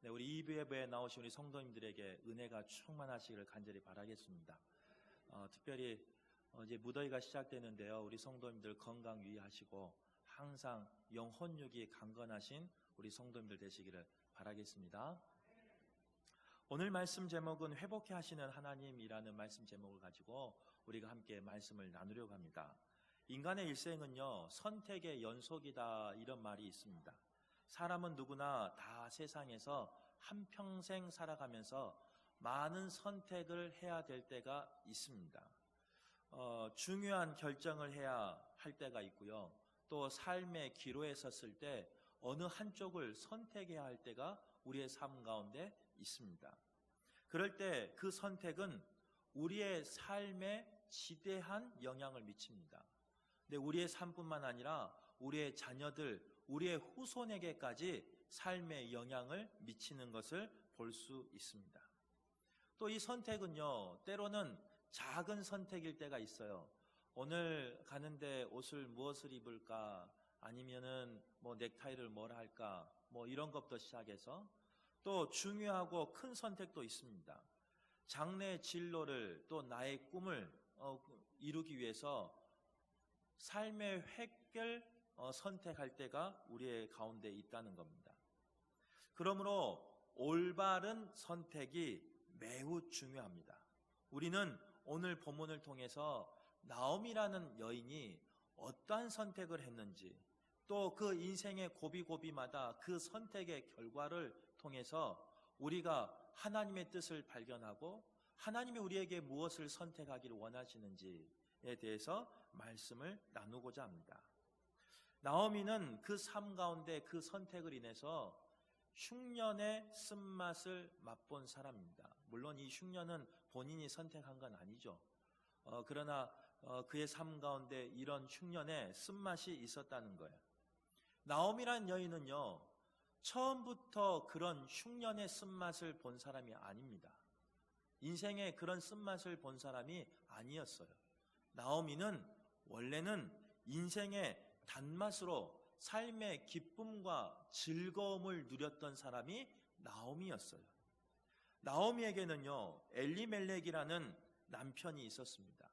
네, 우리 이브에 나오신 우리 성도님들에게 은혜가 충만하시기를 간절히 바라겠습니다. 특별히 이제 무더위가 시작되는데요. 우리 성도님들 건강 유의하시고 항상 영혼육이 강건하신 우리 성도님들 되시기를 바라겠습니다. 오늘 말씀 제목은 회복해 하시는 하나님이라는 말씀 제목을 가지고 우리가 함께 말씀을 나누려고 합니다. 인간의 일생은요, 선택의 연속이다, 이런 말이 있습니다. 사람은 누구나 다 세상에서 한평생 살아가면서 많은 선택을 해야 될 때가 있습니다. 중요한 결정을 해야 할 때가 있고요. 또 삶의 기로에 섰을 때 어느 한쪽을 선택해야 할 때가 우리의 삶 가운데 있습니다. 그럴 때 그 선택은 우리의 삶에 지대한 영향을 미칩니다. 근데 우리의 삶뿐만 아니라 우리의 자녀들, 우리의 후손에게까지 삶의 영향을 미치는 것을 볼 수 있습니다. 또 이 선택은요, 때로는 작은 선택일 때가 있어요. 오늘 가는데 옷을 무엇을 입을까? 아니면은 넥타이를 뭘 할까? 이런 것부터 시작해서 또 중요하고 큰 선택도 있습니다. 장래의 진로를 또 나의 꿈을 이루기 위해서 삶의 획결 선택할 때가 우리의 가운데 있다는 겁니다. 그러므로 올바른 선택이 매우 중요합니다. 우리는 오늘 본문을 통해서 나오미라는 여인이 어떠한 선택을 했는지, 또 그 인생의 고비고비마다 그 선택의 결과를 통해서 우리가 하나님의 뜻을 발견하고 하나님이 우리에게 무엇을 선택하기를 원하시는지에 대해서 말씀을 나누고자 합니다. 나오미는 그 삶 가운데 그 선택을 인해서 흉년의 쓴맛을 맛본 사람입니다. 물론 이 흉년은 본인이 선택한 건 아니죠. 그러나 그의 삶 가운데 이런 흉년의 쓴맛이 있었다는 거예요. 나오미란 여인은요, 처음부터 그런 흉년의 쓴맛을 본 사람이 아닙니다. 인생에 그런 쓴맛을 본 사람이 아니었어요. 나오미는 원래는 인생의 단맛으로 삶의 기쁨과 즐거움을 누렸던 사람이 나오미였어요. 나오미에게는요, 엘리멜렉이라는 남편이 있었습니다.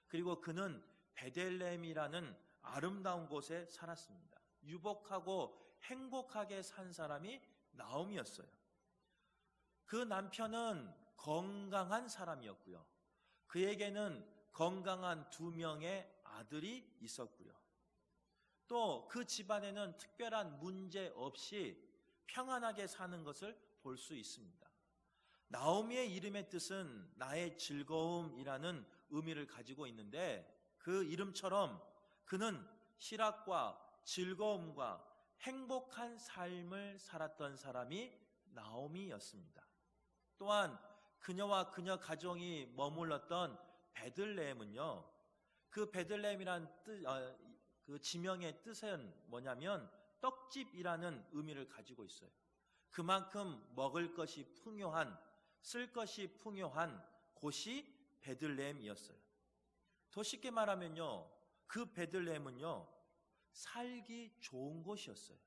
그리고 그는 베들레헴이라는 아름다운 곳에 살았습니다. 유복하고 행복하게 산 사람이 나오미였어요. 그 남편은 건강한 사람이었고요. 그에게는 건강한 2명의 아들이 있었고요. 또 그 집안에는 특별한 문제 없이 평안하게 사는 것을 볼 수 있습니다. 나오미의 이름의 뜻은 나의 즐거움이라는 의미를 가지고 있는데, 그 이름처럼 그는 희락과 즐거움과 행복한 삶을 살았던 사람이 나오미였습니다. 또한 그녀와 그녀 가정이 머물렀던 베들레헴은요, 그 베들레헴이란 그 지명의 뜻은 뭐냐면 떡집이라는 의미를 가지고 있어요. 그만큼 먹을 것이 풍요한, 쓸 것이 풍요한 곳이 베들레헴이었어요. 더 쉽게 말하면요, 그 베들레헴은요, 살기 좋은 곳이었어요.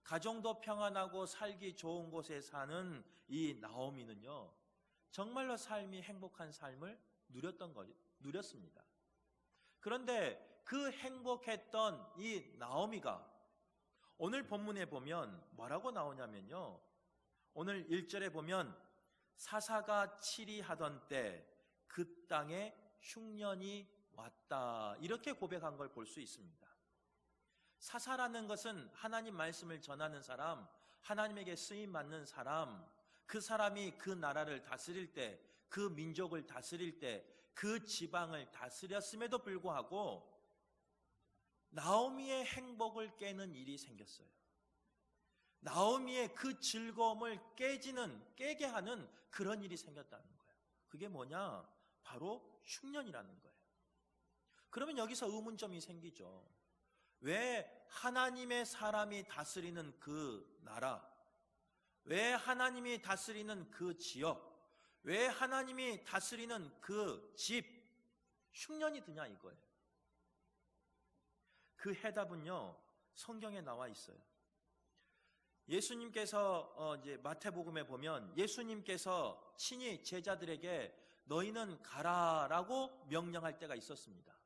가정도 평안하고 살기 좋은 곳에 사는 이 나오미는요, 정말로 삶이 행복한 삶을 누렸습니다. 그런데 그 행복했던 이 나오미가 오늘 본문에 보면 뭐라고 나오냐면요, 오늘 1절에 보면 사사가 치리하던 때 그 땅에 흉년이 왔다, 이렇게 고백한 걸 볼 수 있습니다. 사사라는 것은 하나님 말씀을 전하는 사람, 하나님에게 쓰임 받는 사람, 그 사람이 그 나라를 다스릴 때, 그 민족을 다스릴 때, 그 지방을 다스렸음에도 불구하고 나오미의 행복을 깨는 일이 생겼어요. 나오미의 그 즐거움을 깨게 하는 그런 일이 생겼다는 거예요. 그게 뭐냐? 바로 흉년이라는 거예요. 그러면 여기서 의문점이 생기죠. 왜 하나님의 사람이 다스리는 그 나라, 왜 하나님이 다스리는 그 지역, 왜 하나님이 다스리는 그 집, 흉년이 드냐 이거예요. 그 해답은요, 성경에 나와 있어요. 예수님께서 이제 마태복음에 보면 예수님께서 친히 제자들에게 너희는 가라라고 명령할 때가 있었습니다.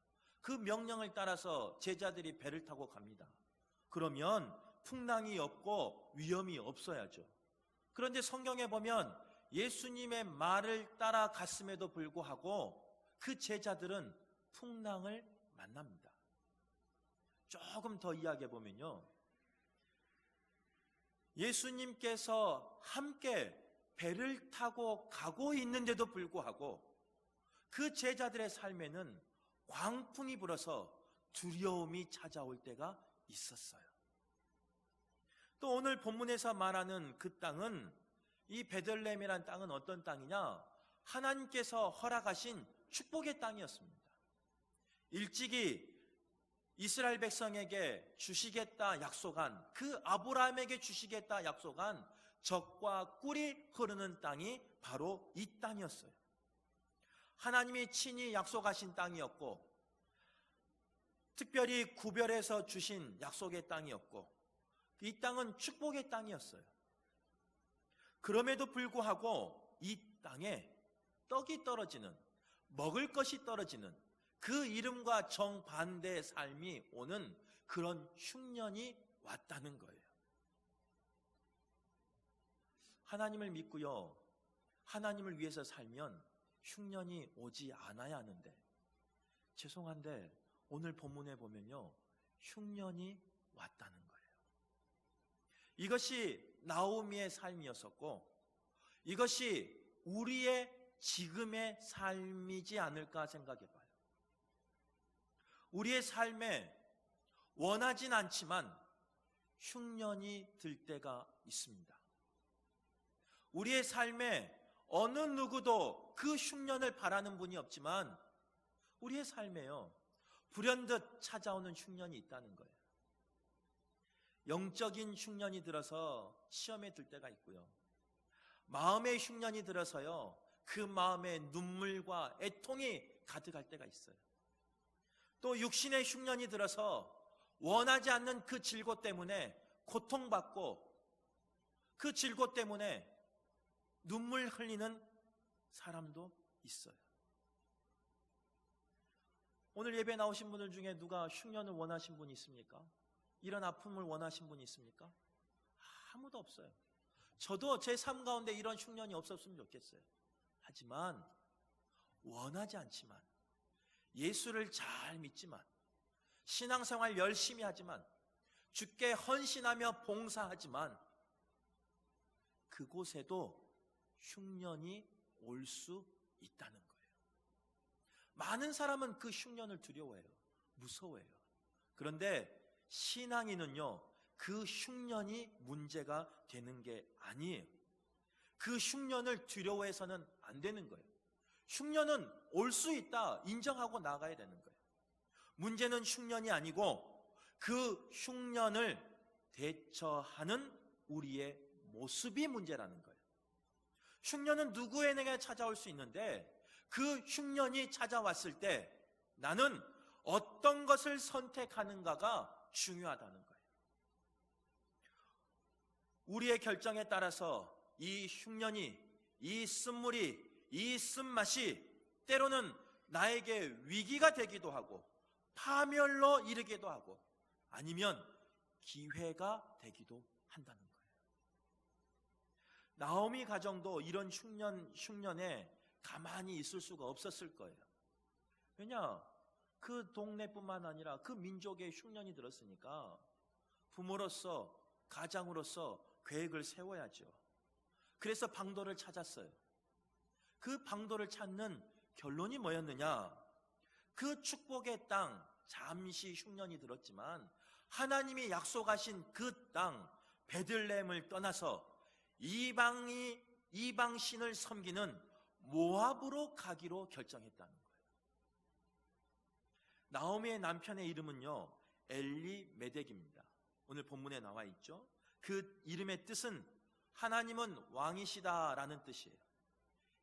그 명령을 따라서 제자들이 배를 타고 갑니다. 그러면 풍랑이 없고 위험이 없어야죠. 그런데 성경에 보면 예수님의 말을 따라갔음에도 불구하고 그 제자들은 풍랑을 만납니다. 조금 더 이야기해 보면요, 예수님께서 함께 배를 타고 가고 있는데도 불구하고 그 제자들의 삶에는 광풍이 불어서 두려움이 찾아올 때가 있었어요. 또 오늘 본문에서 말하는 그 땅은, 이 베들레헴이라는 땅은 어떤 땅이냐? 하나님께서 허락하신 축복의 땅이었습니다. 일찍이 이스라엘 백성에게 주시겠다 약속한, 그 아브라함에게 주시겠다 약속한 젖과 꿀이 흐르는 땅이 바로 이 땅이었어요. 하나님이 친히 약속하신 땅이었고, 특별히 구별해서 주신 약속의 땅이었고, 이 땅은 축복의 땅이었어요. 그럼에도 불구하고 이 땅에 떡이 떨어지는, 먹을 것이 떨어지는 그 이름과 정반대의 삶이 오는 그런 흉년이 왔다는 거예요. 하나님을 믿고요, 하나님을 위해서 살면 흉년이 오지 않아야 하는데, 죄송한데 오늘 본문에 보면요, 흉년이 왔다는 거예요. 이것이 나오미의 삶이었었고, 이것이 우리의 지금의 삶이지 않을까 생각해 봐요. 우리의 삶에 원하진 않지만 흉년이 들 때가 있습니다. 우리의 삶에 어느 누구도 그 흉년을 바라는 분이 없지만 우리의 삶에요, 불현듯 찾아오는 흉년이 있다는 거예요. 영적인 흉년이 들어서 시험에 들 때가 있고요, 마음의 흉년이 들어서요, 그 마음에 눈물과 애통이 가득할 때가 있어요. 또 육신의 흉년이 들어서 원하지 않는 그 질고 때문에 고통받고, 그 질고 때문에 눈물 흘리는 사람도 있어요. 오늘 예배 나오신 분들 중에 누가 흉년을 원하신 분이 있습니까? 이런 아픔을 원하신 분이 있습니까? 아무도 없어요. 저도 제 삶 가운데 이런 흉년이 없었으면 좋겠어요. 하지만 원하지 않지만, 예수를 잘 믿지만, 신앙생활 열심히 하지만, 주께 헌신하며 봉사하지만 그곳에도 흉년이 올 수 있다는 거예요. 많은 사람은 그 흉년을 두려워해요. 무서워해요. 그런데 신앙인은요, 그 흉년이 문제가 되는 게 아니에요. 그 흉년을 두려워해서는 안 되는 거예요. 흉년은 올 수 있다 인정하고 나가야 되는 거예요. 문제는 흉년이 아니고 그 흉년을 대처하는 우리의 모습이 문제라는 거예요. 흉년은 누구에게 찾아올 수 있는데, 그 흉년이 찾아왔을 때 나는 어떤 것을 선택하는가가 중요하다는 거예요. 우리의 결정에 따라서 이 흉년이, 이 쓴물이, 이 쓴맛이 때로는 나에게 위기가 되기도 하고 파멸로 이르기도 하고, 아니면 기회가 되기도 한다는 거예요. 나오미 가정도 이런 흉년에 가만히 있을 수가 없었을 거예요. 왜냐? 그 동네뿐만 아니라 그 민족의 흉년이 들었으니까 부모로서, 가장으로서 계획을 세워야죠. 그래서 방도를 찾았어요. 그 방도를 찾는 결론이 뭐였느냐? 그 축복의 땅, 잠시 흉년이 들었지만 하나님이 약속하신 그 땅 베들레헴을 떠나서 이방 신을 섬기는 모압으로 가기로 결정했다는 거예요. 나오미의 남편의 이름은요, 엘리메덱입니다. 오늘 본문에 나와 있죠. 그 이름의 뜻은 하나님은 왕이시다라는 뜻이에요.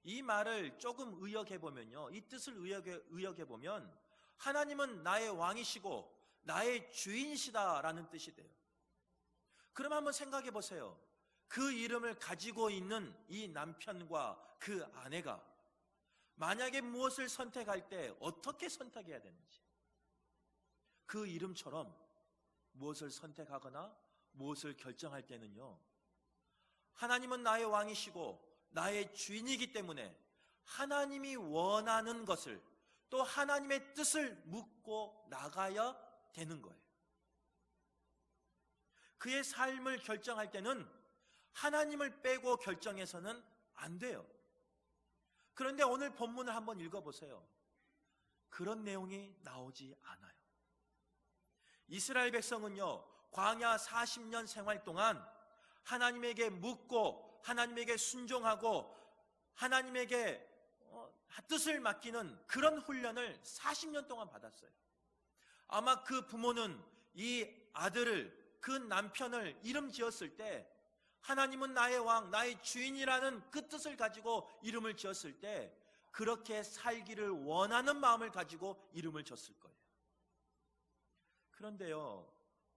이 말을 조금 의역해보면요, 이 뜻을 의역해보면 하나님은 나의 왕이시고 나의 주인이시다라는 뜻이 돼요. 그럼 한번 생각해 보세요. 그 이름을 가지고 있는 이 남편과 그 아내가 만약에 무엇을 선택할 때 어떻게 선택해야 되는지, 그 이름처럼 무엇을 선택하거나 무엇을 결정할 때는요, 하나님은 나의 왕이시고 나의 주인이기 때문에 하나님이 원하는 것을, 또 하나님의 뜻을 묻고 나가야 되는 거예요. 그의 삶을 결정할 때는 하나님을 빼고 결정해서는 안 돼요. 그런데 오늘 본문을 한번 읽어보세요. 그런 내용이 나오지 않아요. 이스라엘 백성은요, 광야 40년 생활 동안 하나님에게 묻고 하나님에게 순종하고 하나님에게 뜻을 맡기는 그런 훈련을 40년 동안 받았어요. 아마 그 부모는 이 아들을, 그 남편을 이름 지었을 때 하나님은 나의 왕, 나의 주인이라는 그 뜻을 가지고 이름을 지었을 때 그렇게 살기를 원하는 마음을 가지고 이름을 졌을 거예요. 그런데요,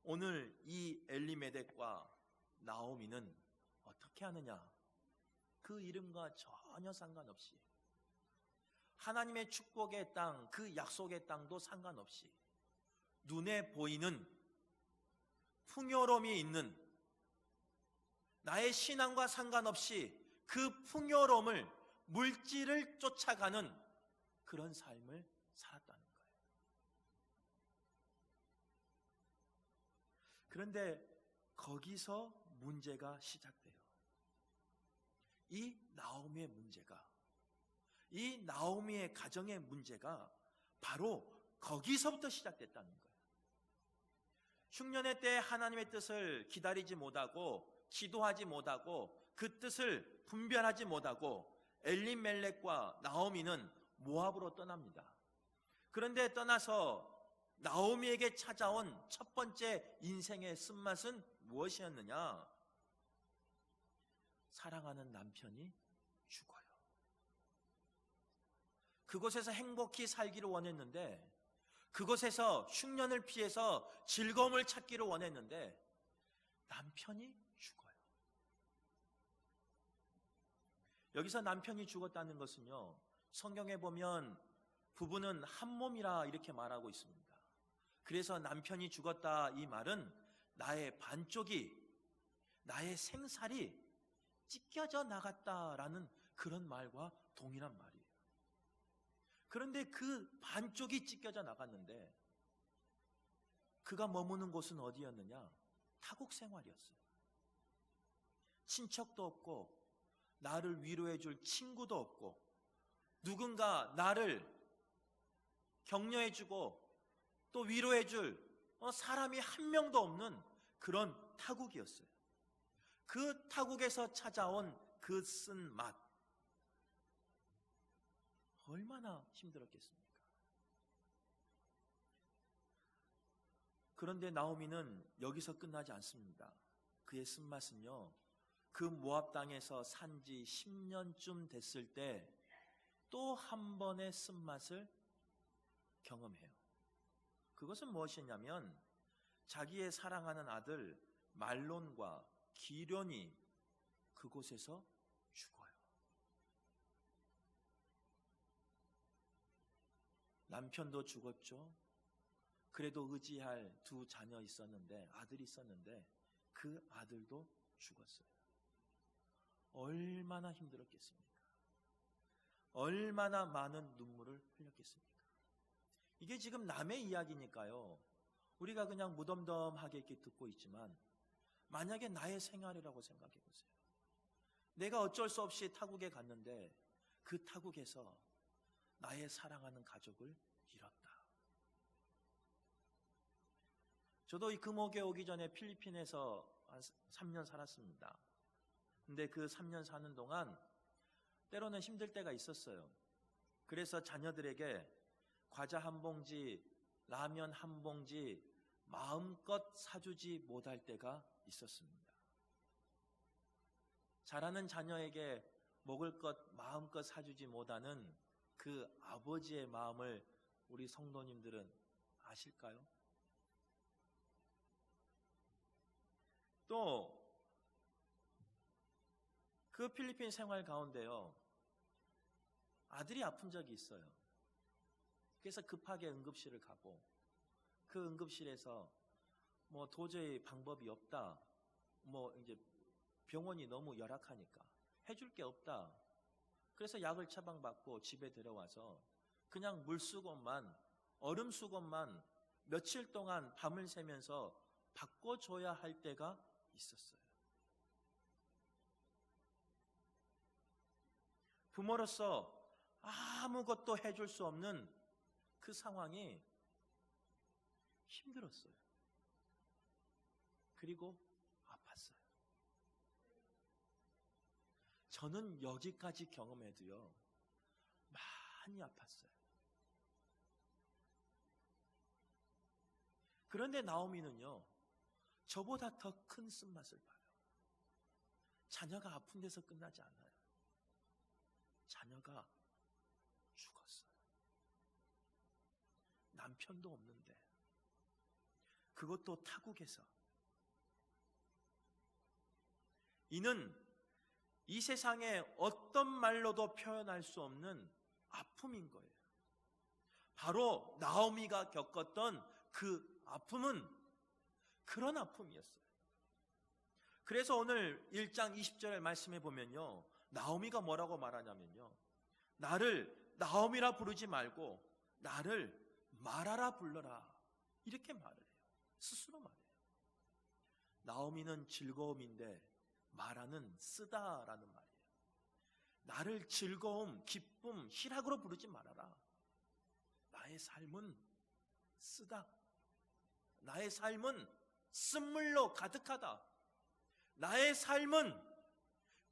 오늘 이 엘리메덱과 나오미는 어떻게 하느냐? 그 이름과 전혀 상관없이, 하나님의 축복의 땅, 그 약속의 땅도 상관없이 눈에 보이는 풍요로움이 있는, 나의 신앙과 상관없이 그 풍요로움을, 물질을 쫓아가는 그런 삶을 살았다는 거예요. 그런데 거기서 문제가 시작돼요. 이 나오미의 문제가, 이 나오미의 가정의 문제가 바로 거기서부터 시작됐다는 거예요. 흉년의 때 하나님의 뜻을 기다리지 못하고 기도하지 못하고 그 뜻을 분별하지 못하고 엘리멜렉과 나오미는 모압으로 떠납니다. 그런데 떠나서 나오미에게 찾아온 첫 번째 인생의 쓴맛은 무엇이었느냐? 사랑하는 남편이 죽어요. 그곳에서 행복히 살기를 원했는데, 그곳에서 흉년을 피해서 즐거움을 찾기를 원했는데 남편이 죽어요. 여기서 남편이 죽었다는 것은요, 성경에 보면 부부는 한 몸이라 이렇게 말하고 있습니다. 그래서 남편이 죽었다, 이 말은 나의 반쪽이, 나의 생살이 찢겨져 나갔다라는 그런 말과 동일한 말이에요. 그런데 그 반쪽이 찢겨져 나갔는데 그가 머무는 곳은 어디였느냐? 타국 생활이었어요. 친척도 없고 나를 위로해 줄 친구도 없고 누군가 나를 격려해 주고 또 위로해 줄 사람이 한 명도 없는 그런 타국이었어요. 그 타국에서 찾아온 그 쓴맛, 얼마나 힘들었겠습니까? 그런데 나오미는 여기서 끝나지 않습니다. 그의 쓴맛은요, 그 모압 땅에서 산지 10년쯤 됐을 때 또 한 번의 쓴맛을 경험해요. 그것은 무엇이냐면 자기의 사랑하는 아들 말론과 기련이 그곳에서 죽어요. 남편도 죽었죠. 그래도 의지할 두 자녀 있었는데, 아들이 있었는데 그 아들도 죽었어요. 얼마나 힘들었겠습니까? 얼마나 많은 눈물을 흘렸겠습니까? 이게 지금 남의 이야기니까요, 우리가 그냥 무덤덤하게 이렇게 듣고 있지만 만약에 나의 생활이라고 생각해 보세요. 내가 어쩔 수 없이 타국에 갔는데 그 타국에서 나의 사랑하는 가족을 잃었다. 저도 이 금옥에 오기 전에 필리핀에서 한 3년 살았습니다. 근데 그 3년 사는 동안 때로는 힘들 때가 있었어요. 그래서 자녀들에게 과자 한 봉지, 라면 한 봉지 마음껏 사주지 못할 때가 있었습니다. 자라는 자녀에게 먹을 것 마음껏 사주지 못하는 그 아버지의 마음을 우리 성도님들은 아실까요? 또 그 필리핀 생활 가운데요, 아들이 아픈 적이 있어요. 그래서 급하게 응급실을 가고, 그 응급실에서 뭐 도저히 방법이 없다, 뭐 이제 병원이 너무 열악하니까 해줄 게 없다, 그래서 약을 처방받고 집에 들어와서 그냥 물수건만, 얼음 수건만 며칠 동안 밤을 새면서 바꿔줘야 할 때가 있었어요. 부모로서 아무것도 해줄 수 없는 그 상황이 힘들었어요. 그리고 아팠어요. 저는 여기까지 경험해도요, 많이 아팠어요. 그런데 나오미는요, 저보다 더 큰 쓴맛을 봐요. 자녀가 아픈 데서 끝나지 않아요. 자녀가 죽었어요. 남편도 없는데, 그것도 타국에서. 이는 이 세상에 어떤 말로도 표현할 수 없는 아픔인 거예요. 바로 나오미가 겪었던 그 아픔은 그런 아픔이었어요. 그래서 오늘 1장 20절의 말씀에 보면요, 나오미가 뭐라고 말하냐면요, 나를 나오미라 부르지 말고 나를 마라라 불러라, 이렇게 말을 해요. 스스로 말해요. 나오미는 즐거움인데 마라는 쓰다라는 말이에요. 나를 즐거움, 기쁨, 희락으로 부르지 말아라. 나의 삶은 쓰다. 나의 삶은 쓴물로 가득하다. 나의 삶은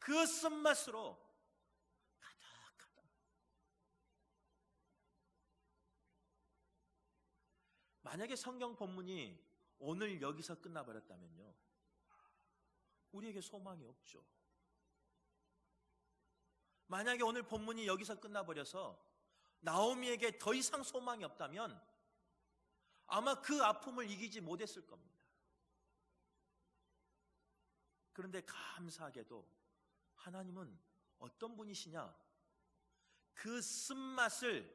그 쓴맛으로 가득하다. 만약에 성경 본문이 오늘 여기서 끝나버렸다면요, 우리에게 소망이 없죠. 만약에 오늘 본문이 여기서 끝나버려서 나오미에게 더 이상 소망이 없다면 아마 그 아픔을 이기지 못했을 겁니다. 그런데 감사하게도 하나님은 어떤 분이시냐? 그 쓴맛을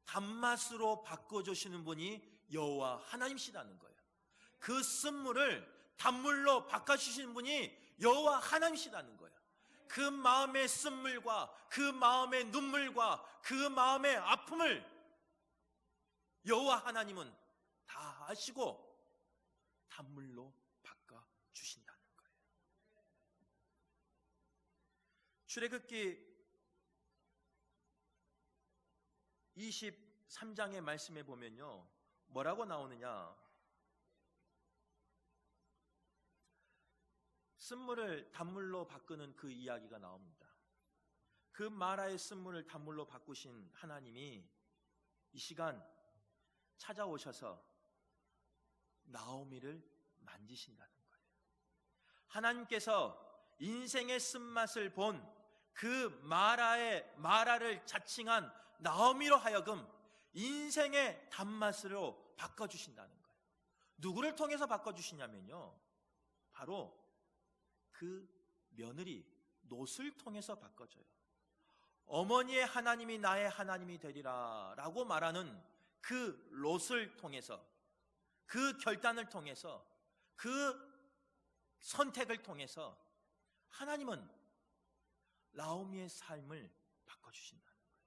단맛으로 바꿔주시는 분이 여호와 하나님이시라는 거예요. 그 쓴물을 단물로 바꿔주시는 분이 여호와 하나님이시라는 거예요. 그 마음의 쓴물과 그 마음의 눈물과 그 마음의 아픔을 여호와 하나님은 다 아시고 단물로 바꿔주신다는 거예요. 출애굽기 23장의 말씀에 보면요, 뭐라고 나오느냐? 쓴물을 단물로 바꾸는 그 이야기가 나옵니다. 그 마라의 쓴물을 단물로 바꾸신 하나님이 이 시간 찾아오셔서 나오미를 만지신다는 거예요. 하나님께서 인생의 쓴맛을 본 그 마라를 자칭한 나오미로 하여금 인생의 단맛으로 바꿔주신다는 거예요. 누구를 통해서 바꿔주시냐면요, 바로 그 며느리 롯을 통해서 바꿔줘요. 어머니의 하나님이 나의 하나님이 되리라 라고 말하는 그 롯을 통해서, 그 결단을 통해서, 그 선택을 통해서 하나님은 나오미의 삶을 바꿔주신다는 거예요.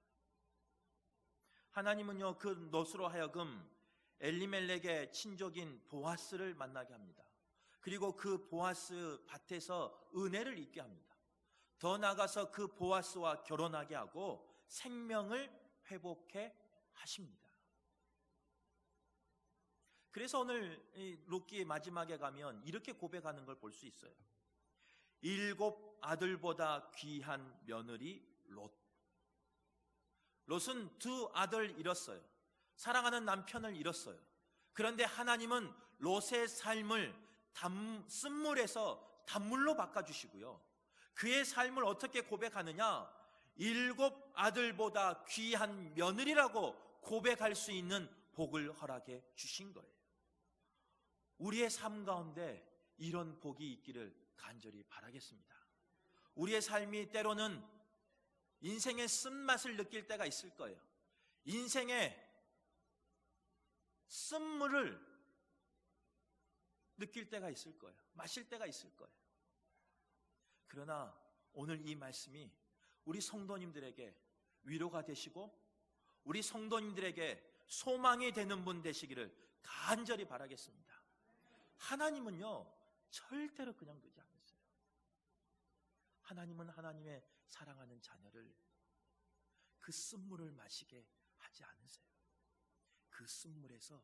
하나님은요, 그 롯으로 하여금 엘리멜렉의 친족인 보아스를 만나게 합니다. 그리고 그 보아스 밭에서 은혜를 잊게 합니다. 더 나아가서 그 보아스와 결혼하게 하고 생명을 회복해 하십니다. 그래서 오늘 룻기 마지막에 가면 이렇게 고백하는 걸 볼 수 있어요. 7 아들보다 귀한 며느리 롯. 롯은 2 아들 잃었어요. 사랑하는 남편을 잃었어요. 그런데 하나님은 롯의 삶을 쓴물에서 단물로 바꿔주시고요, 그의 삶을 어떻게 고백하느냐? 7 아들보다 귀한 며느리라고 고백할 수 있는 복을 허락해 주신 거예요. 우리의 삶 가운데 이런 복이 있기를 간절히 바라겠습니다. 우리의 삶이 때로는 인생의 쓴맛을 느낄 때가 있을 거예요. 인생의 쓴물을 느낄 때가 있을 거예요. 마실 때가 있을 거예요. 그러나 오늘 이 말씀이 우리 성도님들에게 위로가 되시고 우리 성도님들에게 소망이 되는 분 되시기를 간절히 바라겠습니다. 하나님은요, 절대로 그냥 두지 않으세요. 하나님은 하나님의 사랑하는 자녀를 그 쓴물을 마시게 하지 않으세요. 그 쓴물에서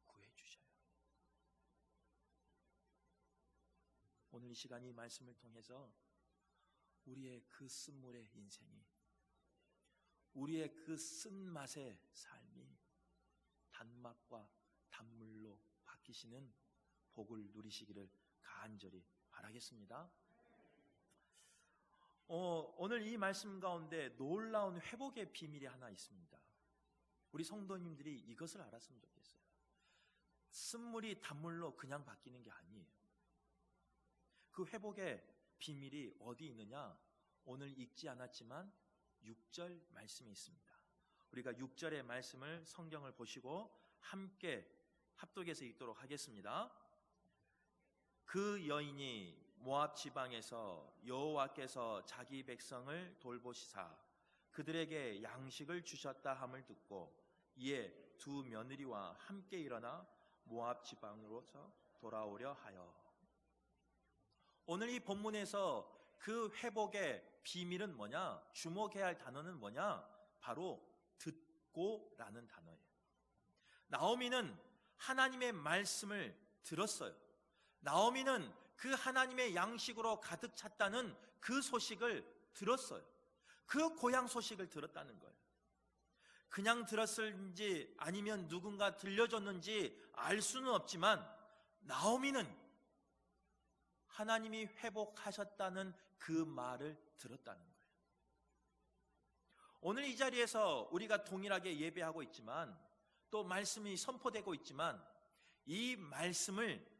구해주셔요. 오늘 이 시간 이 말씀을 통해서 우리의 그 쓴물의 인생이, 우리의 그 쓴맛의 삶이 단맛과 단물로 바뀌시는 복을 누리시기를 간절히 바라겠습니다. 오늘 이 말씀 가운데 놀라운 회복의 비밀이 하나 있습니다. 우리 성도님들이 이것을 알았으면 좋겠어요. 쓴물이 단물로 그냥 바뀌는 게 아니에요. 그 회복의 비밀이 어디 있느냐? 오늘 읽지 않았지만 6절 말씀이 있습니다. 우리가 6절의 말씀을 성경을 보시고 함께 합독해서 읽도록 하겠습니다. 그 여인이 모압 지방에서 여호와께서 자기 백성을 돌보시사 그들에게 양식을 주셨다 함을 듣고 이에 두 며느리와 함께 일어나 모압 지방으로서 돌아오려 하여. 오늘 이 본문에서 그 회복의 비밀은 뭐냐? 주목해야 할 단어는 뭐냐? 바로 듣고라는 단어예요. 나오미는 하나님의 말씀을 들었어요. 나오미는 그 하나님의 양식으로 가득 찼다는 그 소식을 들었어요. 그 고향 소식을 들었다는 거예요. 그냥 들었을지 아니면 누군가 들려줬는지 알 수는 없지만 나오미는 하나님이 회복하셨다는 그 말을 들었다는 거예요. 오늘 이 자리에서 우리가 동일하게 예배하고 있지만 또 말씀이 선포되고 있지만 이 말씀을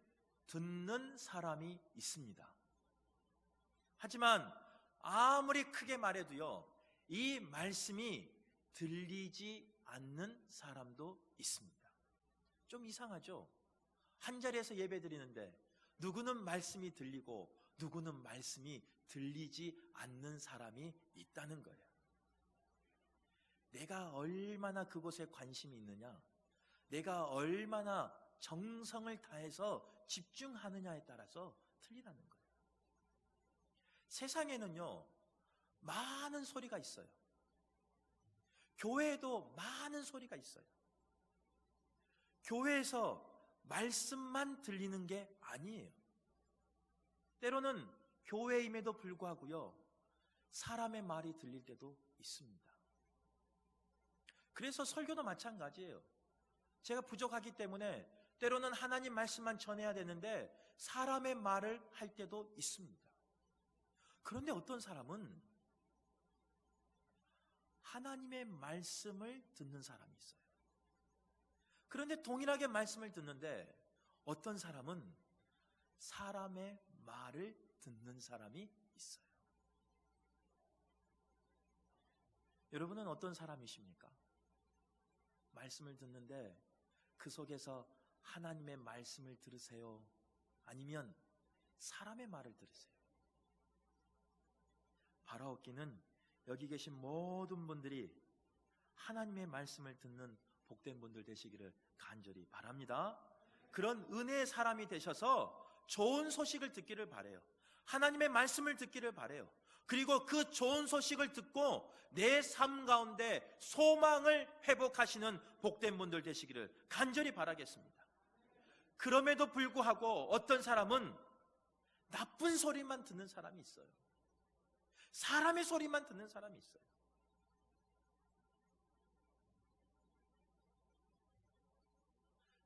듣는 사람이 있습니다. 하지만 아무리 크게 말해도요, 이 말씀이 들리지 않는 사람도 있습니다. 좀 이상하죠? 한 자리에서 예배 드리는데 누구는 말씀이 들리고 누구는 말씀이 들리지 않는 사람이 있다는 거예요. 내가 얼마나 그곳에 관심이 있느냐, 내가 얼마나 정성을 다해서 집중하느냐에 따라서 틀리다는 거예요. 세상에는요, 많은 소리가 있어요. 교회에도 많은 소리가 있어요. 교회에서 말씀만 들리는 게 아니에요. 때로는 교회임에도 불구하고요, 사람의 말이 들릴 때도 있습니다. 그래서 설교도 마찬가지예요. 제가 부족하기 때문에 때로는 하나님 말씀만 전해야 되는데 사람의 말을 할 때도 있습니다. 그런데 어떤 사람은 하나님의 말씀을 듣는 사람이 있어요. 그런데 동일하게 말씀을 듣는데 어떤 사람은 사람의 말을 듣는 사람이 있어요. 여러분은 어떤 사람이십니까? 말씀을 듣는데 그 속에서 하나님의 말씀을 들으세요? 아니면 사람의 말을 들으세요? 바라옵기는 여기 계신 모든 분들이 하나님의 말씀을 듣는 복된 분들 되시기를 간절히 바랍니다. 그런 은혜의 사람이 되셔서 좋은 소식을 듣기를 바라요. 하나님의 말씀을 듣기를 바라요. 그리고 그 좋은 소식을 듣고 내 삶 가운데 소망을 회복하시는 복된 분들 되시기를 간절히 바라겠습니다. 그럼에도 불구하고 어떤 사람은 나쁜 소리만 듣는 사람이 있어요. 사람의 소리만 듣는 사람이 있어요.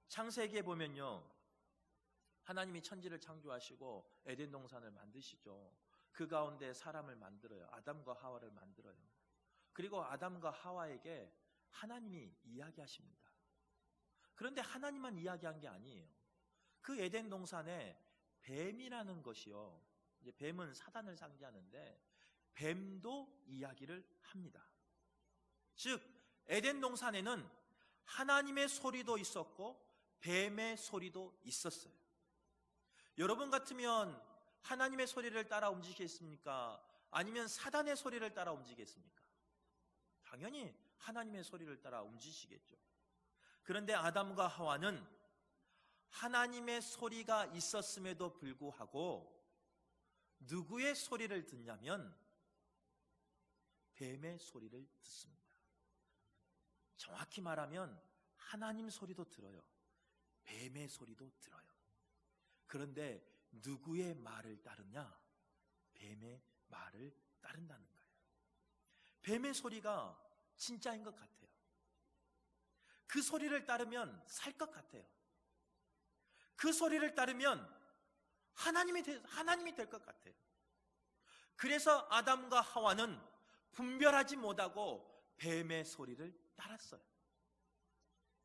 창세기에 보면요, 하나님이 천지를 창조하시고 에덴 동산을 만드시죠. 그 가운데 사람을 만들어요. 아담과 하와를 만들어요. 그리고 아담과 하와에게 하나님이 이야기하십니다. 그런데 하나님만 이야기한 게 아니에요. 그 에덴 동산에 뱀이라는 것이요, 이제 뱀은 사단을 상징하는데 뱀도 이야기를 합니다. 즉 에덴 동산에는 하나님의 소리도 있었고 뱀의 소리도 있었어요. 여러분 같으면 하나님의 소리를 따라 움직이겠습니까? 아니면 사단의 소리를 따라 움직이겠습니까? 당연히 하나님의 소리를 따라 움직이시겠죠. 그런데 아담과 하와는 하나님의 소리가 있었음에도 불구하고 누구의 소리를 듣냐면 뱀의 소리를 듣습니다. 정확히 말하면 하나님 소리도 들어요. 뱀의 소리도 들어요. 그런데 누구의 말을 따르냐? 뱀의 말을 따른다는 거예요. 뱀의 소리가 진짜인 것 같아요. 그 소리를 따르면 살 것 같아요. 그 소리를 따르면 하나님이 될 것 같아요. 그래서 아담과 하와는 분별하지 못하고 뱀의 소리를 따랐어요.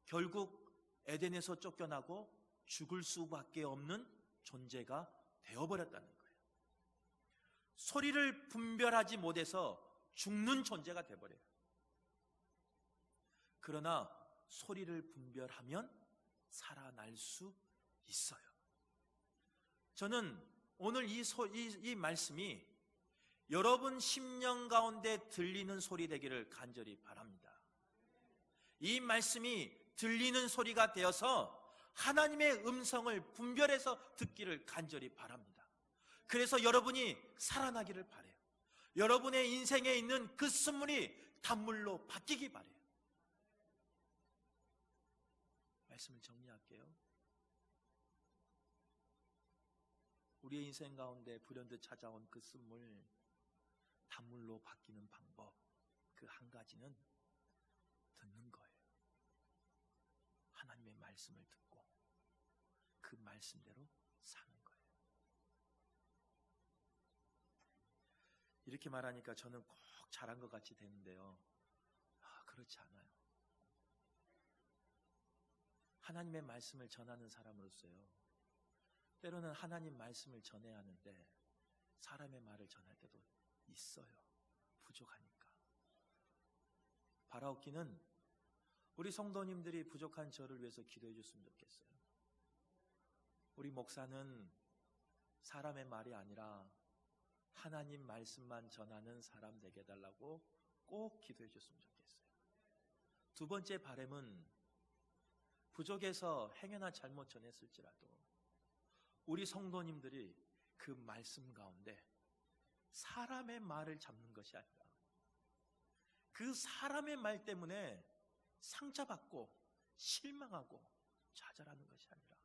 결국 에덴에서 쫓겨나고 죽을 수밖에 없는 존재가 되어버렸다는 거예요. 소리를 분별하지 못해서 죽는 존재가 되어버려요. 그러나 소리를 분별하면 살아날 수 있어요. 저는 오늘 이 말씀이 여러분 심령 가운데 들리는 소리 되기를 간절히 바랍니다. 이 말씀이 들리는 소리가 되어서 하나님의 음성을 분별해서 듣기를 간절히 바랍니다. 그래서 여러분이 살아나기를 바라요. 여러분의 인생에 있는 그 쓴물이 단물로 바뀌기 바라요. 말씀을 정리할게요. 우리의 인생 가운데 불현듯 찾아온 그 쓴물, 단물로 바뀌는 방법, 그 한 가지는 듣는 거예요. 하나님의 말씀을 듣고 그 말씀대로 사는 거예요. 이렇게 말하니까 저는 꼭 잘한 것 같이 되는데요. 그렇지 않아요. 하나님의 말씀을 전하는 사람으로서요, 때로는 하나님 말씀을 전해야 하는데 사람의 말을 전할 때도 있어요. 부족하니까. 바라옵기는 우리 성도님들이 부족한 저를 위해서 기도해 줬으면 좋겠어요. 우리 목사는 사람의 말이 아니라 하나님 말씀만 전하는 사람 되게 해달라고 꼭 기도해 줬으면 좋겠어요. 두 번째 바람은 부족해서 행여나 잘못 전했을지라도 우리 성도님들이 그 말씀 가운데 사람의 말을 잡는 것이 아니라 그 사람의 말 때문에 상처받고 실망하고 좌절하는 것이 아니라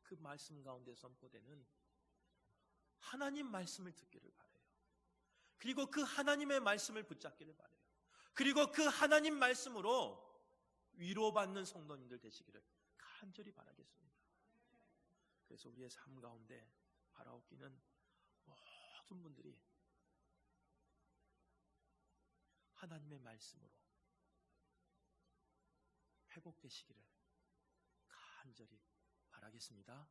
그 말씀 가운데 선포되는 하나님 말씀을 듣기를 바라요. 그리고 그 하나님의 말씀을 붙잡기를 바라요. 그리고 그 하나님 말씀으로 위로받는 성도님들 되시기를 간절히 바라겠습니다. 그래서 우리의 삶 가운데 바라옵기는 모든 분들이 하나님의 말씀으로 회복되시기를 간절히 바라겠습니다.